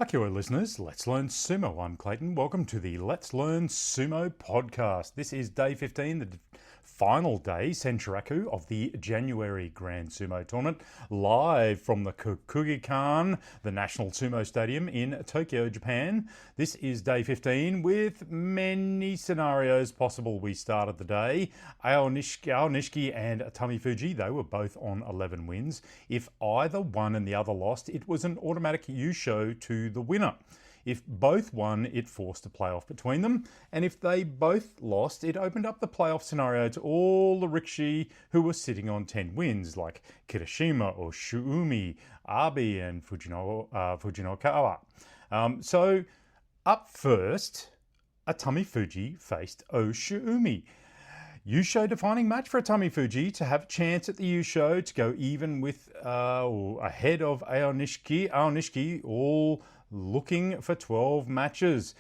Kia listeners, Let's Learn Sumo. I'm Clayton. Welcome to the Let's Learn Sumo podcast. This is day 15, the final day, Senshuraku, of the January Grand Sumo Tournament, live from the Kokugikan, the National Sumo Stadium in Tokyo, Japan. This is day 15 with many scenarios possible. We started the day. Aonishiki and Tamifuji, they were both on 11 wins. If either won and the other lost, it was an automatic Yusho to the winner. If both won, it forced a playoff between them. And if they both lost, it opened up the playoff scenario to all the Rikishi who were sitting on 10 wins, like Kirishima or Shuumi, Abe and Fujinokawa. So up first, Tamifuji faced Shuumi. Yusho defining match for Tamifuji to have a chance at the Yusho to go even with ahead of Aonishiki. Aonishiki all looking for 12 matches.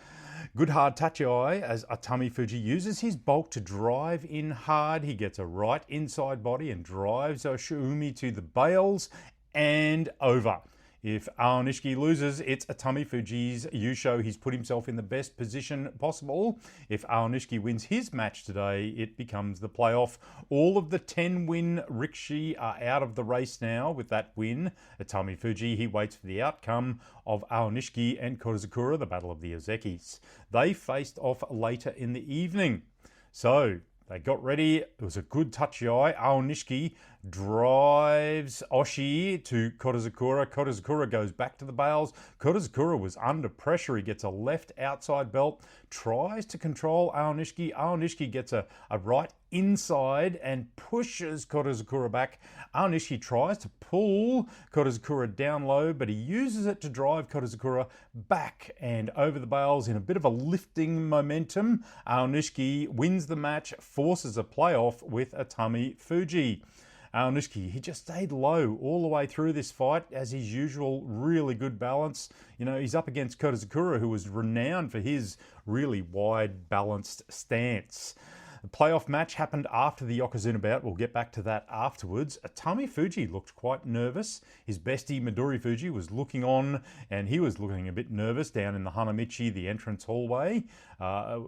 Good hard touchy eye as Tamifuji uses his bulk to drive in hard. He gets a right inside body and drives Shuumi to the bails and over. If Aonishiki loses, it's Tamifuji's Yusho. He's put himself in the best position possible. If Aonishiki wins his match today, it becomes the playoff. All of the 10-win Rikishi are out of the race now with that win. Tamifuji, he waits for the outcome of Aonishiki and Kokugikan, the Battle of the Ozekis. They faced off later in the evening. So they got ready. It was a good touchy eye. Aonishiki drives Oshi to Kokugikan. Kokugikan goes back to the bails. Kokugikan was under pressure. He gets a left outside belt, tries to control Aonishiki. Aonishiki gets a right inside and pushes Kokugikan back. Aonishiki tries to pull Kokugikan down low, but he uses it to drive Kokugikan back and over the bails in a bit of a lifting momentum. Aonishiki wins the match, forces a playoff with Tamifuji. Aonishiki, he just stayed low all the way through this fight, as his usual, really good balance. You know, he's up against Kokugikan, who was renowned for his really wide, balanced stance. The playoff match happened after the Yokozuna bout. We'll get back to that afterwards. Tamifuji looked quite nervous. His bestie, Midorifuji, was looking on, and he was looking a bit nervous down in the Hanamichi, the entrance hallway,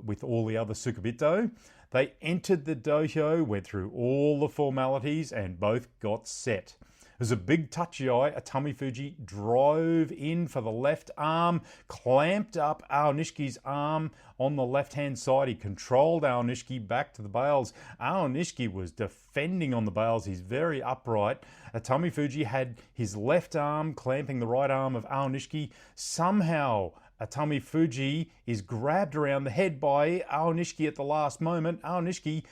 with all the other Tsukubito. They entered the dojo, went through all the formalities, and both got set. It was a big touchy eye. Tamifuji drove in for the left arm, clamped up Aonishiki's arm on the left-hand side. He controlled Aonishiki back to the bails. Aonishiki was defending on the bails. He's very upright. Tamifuji had his left arm clamping the right arm of Aonishiki. Somehow, Tamifuji is grabbed around the head by Aonishiki at the last moment. Aonishiki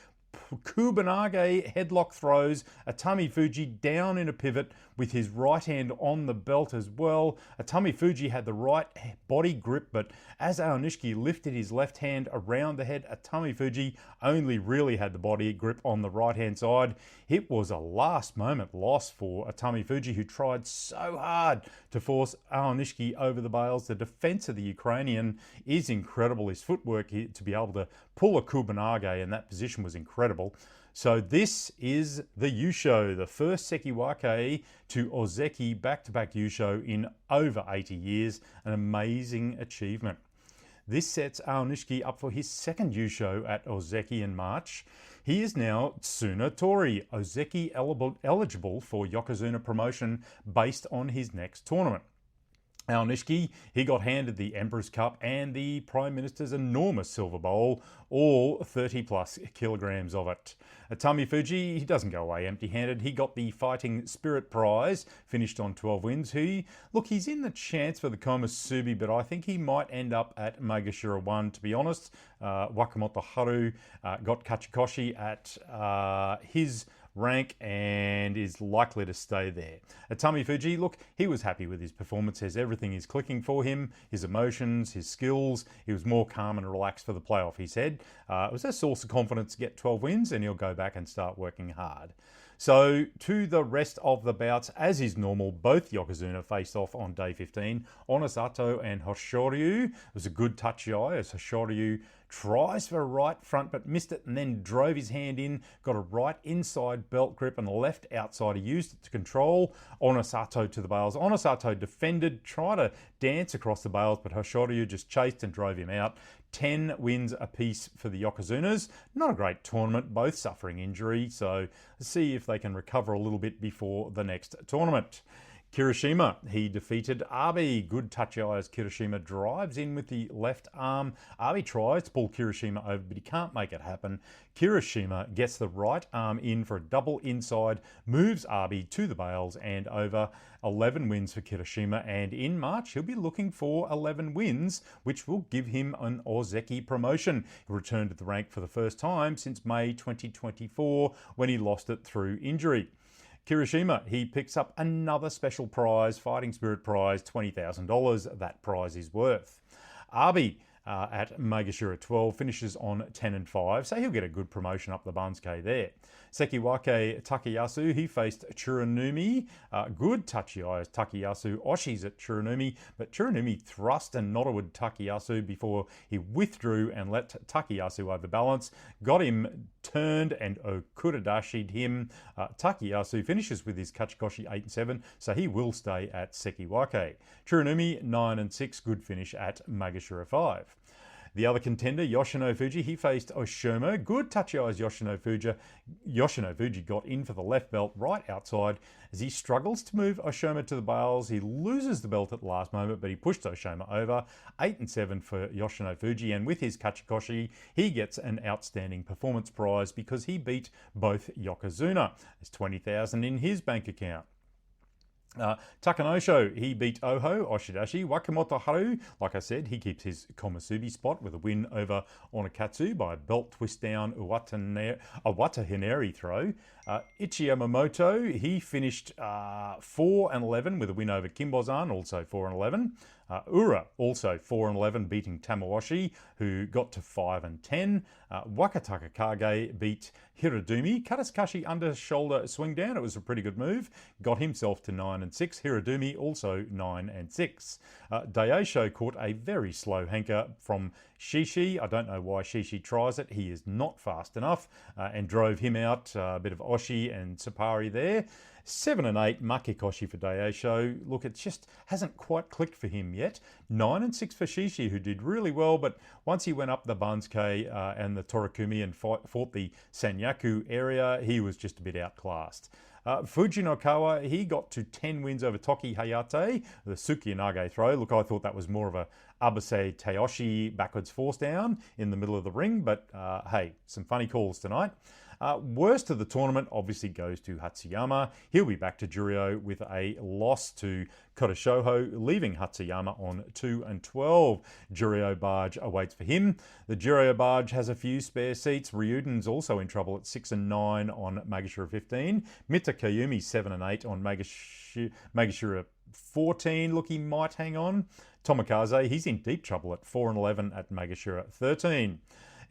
Kubanage headlock throws Tamifuji down in a pivot with his right hand on the belt as well. Tamifuji had the right body grip, but as Aonishiki lifted his left hand around the head, Tamifuji only really had the body grip on the right hand side. It was a last moment loss for Tamifuji, who tried so hard to force Aonishiki over the bails. The defense of the Ukrainian is incredible. His footwork to be able to pull a Kubanage in that position was incredible. So this is the Yusho, the first Sekiwake to Ozeki back-to-back Yusho in over 80 years. An amazing achievement. This sets Aonishiki up for his second Yusho at Ozeki in March. He is now Tsunatori, Ozeki eligible for Yokozuna promotion based on his next tournament. Aonishiki, he got handed the Emperor's Cup and the Prime Minister's enormous silver bowl, all 30 plus kilograms of it. Tamifuji, he doesn't go away empty-handed. He got the Fighting Spirit Prize, finished on 12 wins. He's in the chance for the Komusubi, but I think he might end up at Maegashira 1, to be honest. Wakamoto Haru got Kachikoshi at his rank and is likely to stay there. Tamifuji, look, he was happy with his performances. Everything is clicking for him, his emotions, his skills. He was more calm and relaxed for the playoff, he said. It was a source of confidence to get 12 wins, and he'll go back and start working hard. So to the rest of the bouts, as is normal, both Yokozuna faced off on day 15. Onosato and Hoshoryu. It was a good touchy eye as Hoshoryu tries for a right front but missed it and then drove his hand in, got a right inside belt grip and a left outside. He used it to control Onosato to the bales. Onosato defended, tried to dance across the bales, but Hoshoryu just chased and drove him out. 10 wins apiece for the Yokozunas. Not a great tournament, both suffering injury, so let's see if they can recover a little bit before the next tournament. Kirishima, he defeated Abe. Good touchy eye as Kirishima drives in with the left arm. Abe tries to pull Kirishima over, but he can't make it happen. Kirishima gets the right arm in for a double inside, moves Abe to the bales and over. 11 wins for Kirishima, and in March he'll be looking for 11 wins, which will give him an Ozeki promotion. He returned to the rank for the first time since May 2024 when he lost it through injury. Kirishima, he picks up another special prize, Fighting Spirit prize, $20,000 that prize is worth. Abe at Maegashira 12 finishes on 10 and 5, so he'll get a good promotion up the Bansuke there. Sekiwake Takayasu, he faced Tsuranumi. Good touchy eye as Takayasu Oshis at Tsuranumi, but Tsuranumi thrust and nodded Takayasu before he withdrew and let Takayasu overbalance, got him turned and Okudadashi'd him. Takayasu finishes with his Kachikoshi 8 and 7, so he will stay at Sekiwake. Tsuranumi 9 and 6, good finish at Maegashira 5. The other contender, Yoshino Fuji, he faced Oshomo. Good touchy eyes Yoshino Fuji. Yoshino Fuji got in for the left belt right outside. As he struggles to move Oshomo to the bales, he loses the belt at the last moment, but he pushed Oshomo over. 8 and 7 for Yoshino Fuji, and with his Kachikoshi, he gets an outstanding performance prize because he beat both Yokozuna. There's $20,000 in his bank account. Takanosho, he beat Oho Oshidashi. Wakamoto Haru, like I said, he keeps his Komusubi spot with a win over Onakatsu by a belt twist down Wata Hineri throw. Ichiyamamoto, he finished 4 and 11 with a win over Kimbozan, also 4 and 11. Ura, also 4 and 11, beating Tamawashi, who got to 5 and 10. Wakataka Kage beat Hirodumi. Katasukashi under shoulder swing down. It was a pretty good move. Got himself to 9 and 6. Hirodumi also 9 and 6. Daisho caught a very slow hanker from Shishi. I don't know why Shishi tries it. He is not fast enough and drove him out. A bit of Oshi and Sapari there. 7 and 8, Makikoshi for Daisho. Look, it just hasn't quite clicked for him yet. 9 and 6 for Shishi, who did really well, but once he went up the Bansuke and the Torakumi and fought the Senyaku area, he was just a bit outclassed. Fujinokawa, he got to 10 wins over Toki Hayate, the Sukiyanage throw. Look, I thought that was more of a Abase Teoshi backwards force down in the middle of the ring, but hey, some funny calls tonight. Worst of the tournament obviously goes to Hatsuyama. He'll be back to Juryo with a loss to Koroshoho, leaving Hatsuyama on 2 and 12. Juryo barge awaits for him. The Juryo barge has a few spare seats. Ryuden's also in trouble at 6 and 9 on Maegashira 15. Mita Kayumi 7 and 8 on Maegashira 14. Look, he might hang on. Tomokaze, he's in deep trouble at 4 and 11 at Maegashira 13.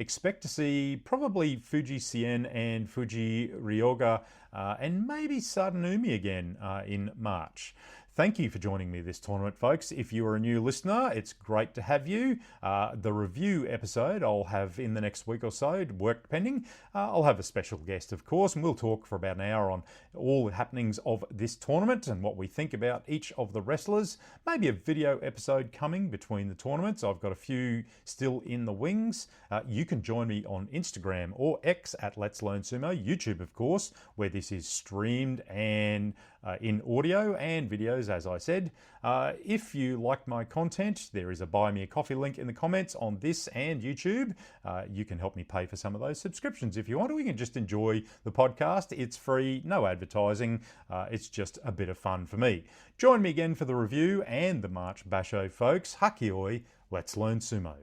Expect to see probably Fuji Sien and Fuji Ryoga and maybe Sadanumi again in March. Thank you for joining me this tournament, folks. If you are a new listener, it's great to have you. The review episode I'll have in the next week or so, work pending. I'll have a special guest, of course, and we'll talk for about an hour on all the happenings of this tournament and what we think about each of the wrestlers. Maybe a video episode coming between the tournaments. I've got a few still in the wings. You can join me on Instagram or X at Let's Learn Sumo, YouTube, of course, where this is streamed and in audio and videos, as I said. If you like my content, there is a Buy Me a Coffee link in the comments on this and YouTube. You can help me pay for some of those subscriptions if you want, or you can just enjoy the podcast. It's free, no advertising. It's just a bit of fun for me. Join me again for the review and the March Basho, folks. Hakioi, Let's Learn Sumo.